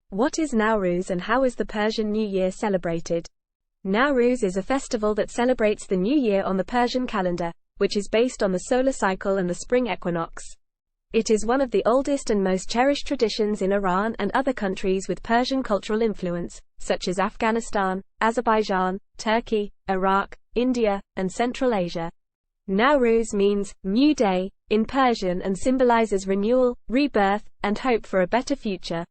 What is Nowruz and how is the Persian New Year celebrated? Nowruz is a festival that celebrates the New Year on the Persian calendar, which is based on the solar cycle and the spring equinox. It is one of the oldest and most cherished traditions in Iran and other countries with Persian cultural influence, such as Afghanistan, Azerbaijan, Turkey, Iraq, India, and Central Asia. Nowruz means new day in Persian and symbolizes renewal, rebirth, and hope for a better future.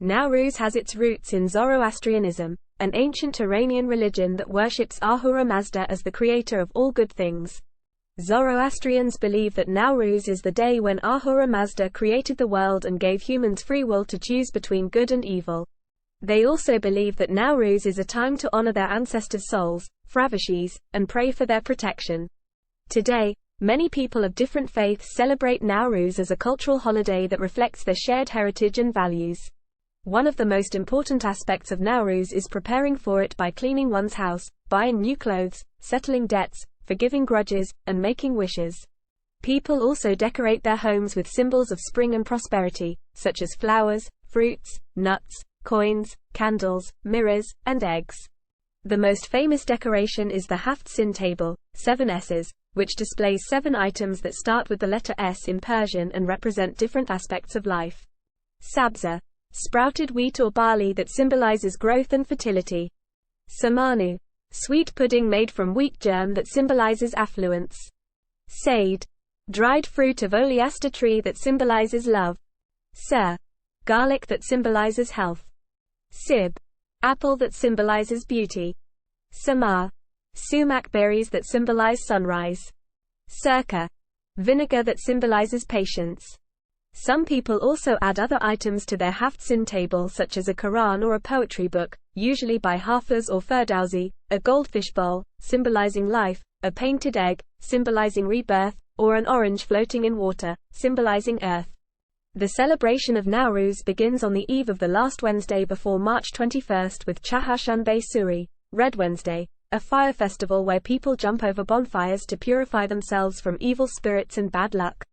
Nowruz has its roots in Zoroastrianism, an ancient Iranian religion that worships Ahura Mazda as the creator of all good things. Zoroastrians believe that Nowruz is the day when Ahura Mazda created the world and gave humans free will to choose between good and evil. They also believe that Nowruz is a time to honor their ancestors' souls, Fravashis, and pray for their protection. Today, many people of different faiths celebrate Nowruz as a cultural holiday that reflects their shared heritage and values. One of the most important aspects of Nowruz is preparing for it by cleaning one's house, buying new clothes, settling debts, forgiving grudges, and making wishes. People also decorate their homes with symbols of spring and prosperity, such as flowers, fruits, nuts, coins, candles, mirrors, and eggs. The most famous decoration is the haft-sin table, 7 S's, which displays 7 items that start with the letter S in Persian and represent different aspects of life. Sabza, sprouted wheat or barley that symbolizes growth and fertility. Samanu, sweet pudding made from wheat germ that symbolizes affluence. Said, dried fruit of oleaster tree that symbolizes love. Sir, garlic that symbolizes health. Sib, apple that symbolizes beauty. Samar, sumac berries that symbolize sunrise. Sirka, vinegar that symbolizes patience. Some people also add other items to their haft-sin table, such as a Quran or a poetry book, usually by Hafiz or Ferdowsi, a goldfish bowl, symbolizing life, a painted egg, symbolizing rebirth, or an orange floating in water, symbolizing earth. The celebration of Nowruz begins on the eve of the last Wednesday before March 21st with Chahar-Shanbeh Suri, Red Wednesday, a fire festival where people jump over bonfires to purify themselves from evil spirits and bad luck.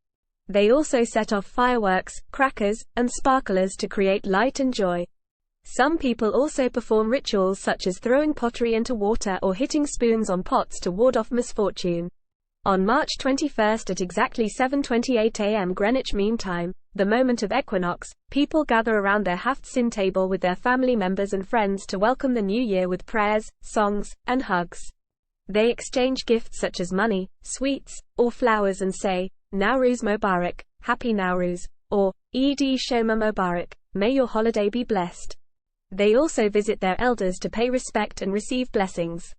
They also set off fireworks, crackers, and sparklers to create light and joy. Some people also perform rituals such as throwing pottery into water or hitting spoons on pots to ward off misfortune. On March 21st at exactly 7:28 a.m. Greenwich Mean Time, the moment of equinox, people gather around their haft-sin table with their family members and friends to welcome the new year with prayers, songs, and hugs. They exchange gifts such as money, sweets, or flowers and say, Nowruz Mubarak, Happy Nowruz, or Eid Shoma Mubarak, may your holiday be blessed. They also visit their elders to pay respect and receive blessings.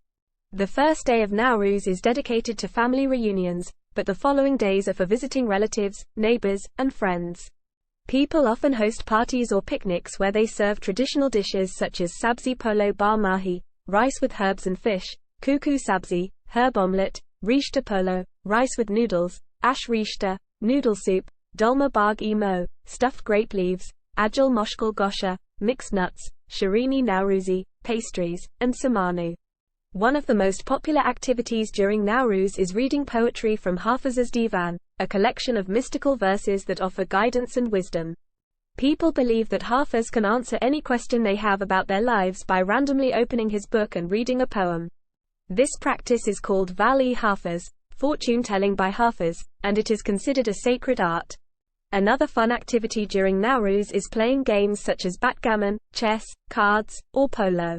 The first day of Nowruz is dedicated to family reunions, but the following days are for visiting relatives, neighbors, and friends. People often host parties or picnics where they serve traditional dishes such as sabzi polo bar mahi, rice with herbs and fish, kuku sabzi, herb omelette, rishta polo, rice with noodles, ash rishta, noodle soup, dolma bagh-e-mo, stuffed grape leaves, ajal moshkal gosha, mixed nuts, shirini Nowruzi, pastries, and samanu. One of the most popular activities during Nowruz is reading poetry from Hafiz's Divan, a collection of mystical verses that offer guidance and wisdom. People believe that Hafiz can answer any question they have about their lives by randomly opening his book and reading a poem. This practice is called Val-e-Hafiz, fortune-telling by Hafiz, and it is considered a sacred art. Another fun activity during Nowruz is playing games such as backgammon, chess, cards, or polo.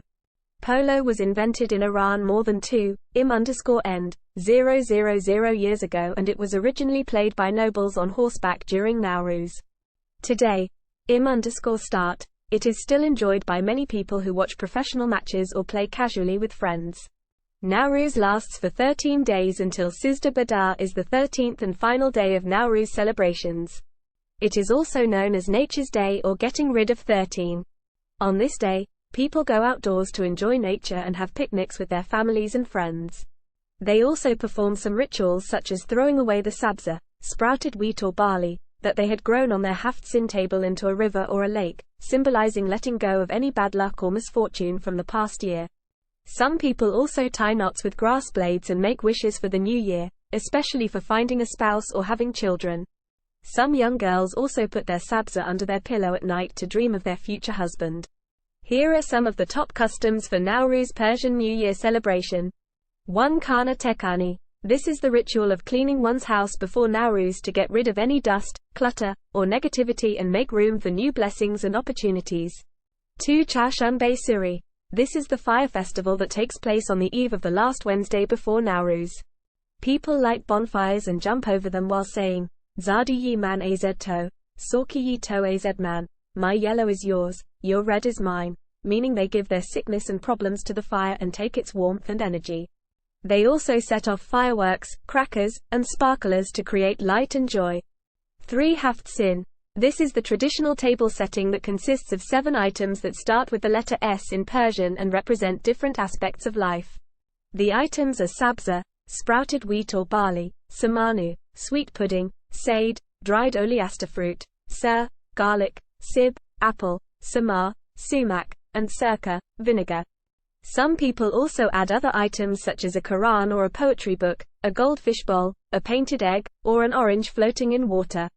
Polo was invented in Iran more than 2,000 years ago and it was originally played by nobles on horseback during Nowruz. Today, _start, it is still enjoyed by many people who watch professional matches or play casually with friends. Nowruz lasts for 13 days until Sizdah Badar is the 13th and final day of Nowruz celebrations. It is also known as Nature's Day or getting rid of 13. On this day, people go outdoors to enjoy nature and have picnics with their families and friends. They also perform some rituals such as throwing away the sabza, sprouted wheat or barley, that they had grown on their haft-sin table into a river or a lake, symbolizing letting go of any bad luck or misfortune from the past year. Some people also tie knots with grass blades and make wishes for the new year, especially for finding a spouse or having children. Some young girls also put their sabza under their pillow at night to dream of their future husband. Here are some of the top customs for Nowruz Persian New Year celebration. 1. Khana Tekani. This is the ritual of cleaning one's house before Nowruz to get rid of any dust, clutter, or negativity and make room for new blessings and opportunities. 2. Chashunbe Suri. This is the fire festival that takes place on the eve of the last Wednesday before Nowruz. People light bonfires and jump over them while saying, Zadi yi man az to, Sorki yi to az man, my yellow is yours, your red is mine, meaning they give their sickness and problems to the fire and take its warmth and energy. They also set off fireworks, crackers, and sparklers to create light and joy. 3. Haft-sin. This is the traditional table setting that consists of 7 items that start with the letter S in Persian and represent different aspects of life. The items are sabza, sprouted wheat or barley, samanu, sweet pudding, sade, dried oleaster fruit, sir, garlic, sib, apple, samar, sumac, and sirka, vinegar. Some people also add other items such as a Quran or a poetry book, a goldfish bowl, a painted egg, or an orange floating in water.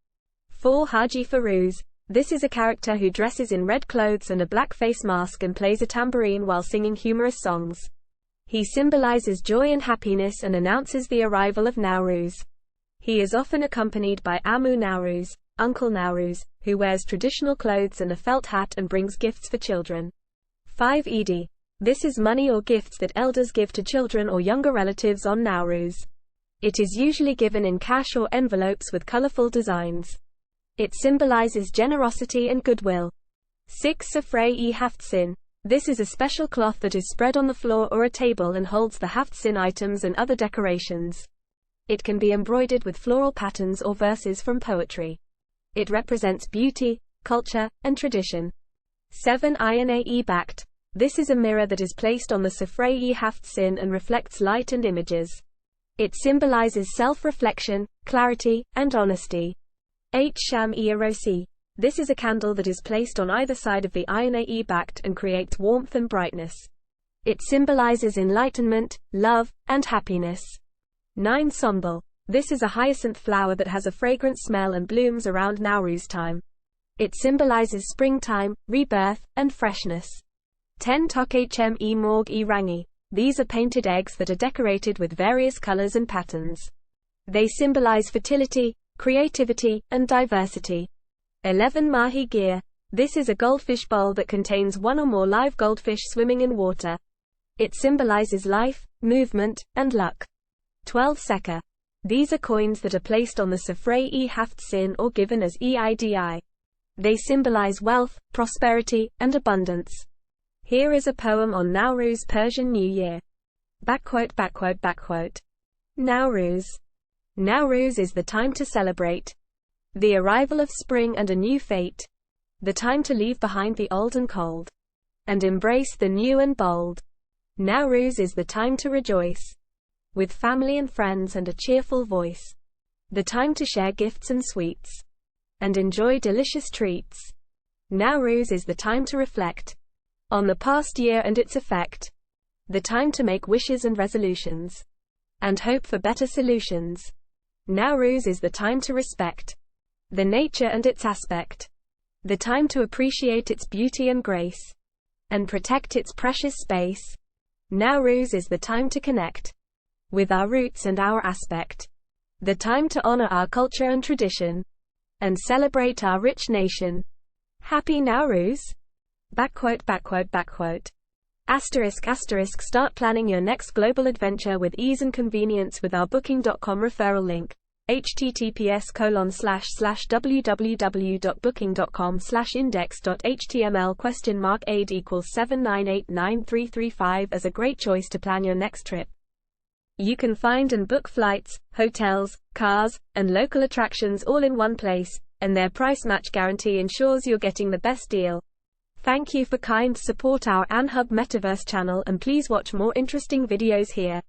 4. Haji Firuz. This is a character who dresses in red clothes and a black face mask and plays a tambourine while singing humorous songs. He symbolizes joy and happiness and announces the arrival of Nowruz. He is often accompanied by Ammu Nowruz, Uncle Nowruz, who wears traditional clothes and a felt hat and brings gifts for children. 5. Eidi. This is money or gifts that elders give to children or younger relatives on Nowruz. It is usually given in cash or envelopes with colorful designs. It symbolizes generosity and goodwill. 6. Safrei haft-sin. This is a special cloth that is spread on the floor or a table and holds the haft-sin items and other decorations. It can be embroidered with floral patterns or verses from poetry. It represents beauty, culture, and tradition. 7. Ayane Bact. This is a mirror that is placed on the Safrei haft-sin and reflects light and images. It symbolizes self-reflection, clarity, and honesty. 8. Sham Arosi. This is a candle that is placed on either side of the Ayane Bact and creates warmth and brightness. It symbolizes enlightenment, love, and happiness. 9. Sombel. This is a hyacinth flower that has a fragrant smell and blooms around Nowruz time. It symbolizes springtime, rebirth, and freshness. 10. Tokchem Morg Rangi. These are painted eggs that are decorated with various colors and patterns. They symbolize fertility, creativity, and diversity. 11. Mahi Gir. This is a goldfish bowl that contains one or more live goldfish swimming in water. It symbolizes life, movement, and luck. 12. Seka. These are coins that are placed on the Safrei haft-sin or given as Eidi. They symbolize wealth, prosperity, and abundance. Here is a poem on Nowruz Persian New Year. Nowruz. Nowruz is the time to celebrate the arrival of spring and a new fate, the time to leave behind the old and cold, and embrace the new and bold. Nowruz is the time to rejoice with family and friends and a cheerful voice, the time to share gifts and sweets, and enjoy delicious treats. Nowruz is the time to reflect on the past year and its effect, the time to make wishes and resolutions, and hope for better solutions. Nowruz is the time to respect the nature and its aspect, the time to appreciate its beauty and grace, and protect its precious space. Nowruz is the time to connect with our roots and our aspect, the time to honor our culture and tradition, and celebrate our rich nation. Happy Nowruz! ****. Start planning your next global adventure with ease and convenience with our Booking.com referral link. https://www.booking.com/index.html $aid = 79893335 as a great choice to plan your next trip. You can find and book flights, hotels, cars, and local attractions all in one place, and their price match guarantee ensures you're getting the best deal. Thank you for kind support our AnHub Metaverse channel, and please watch more interesting videos here.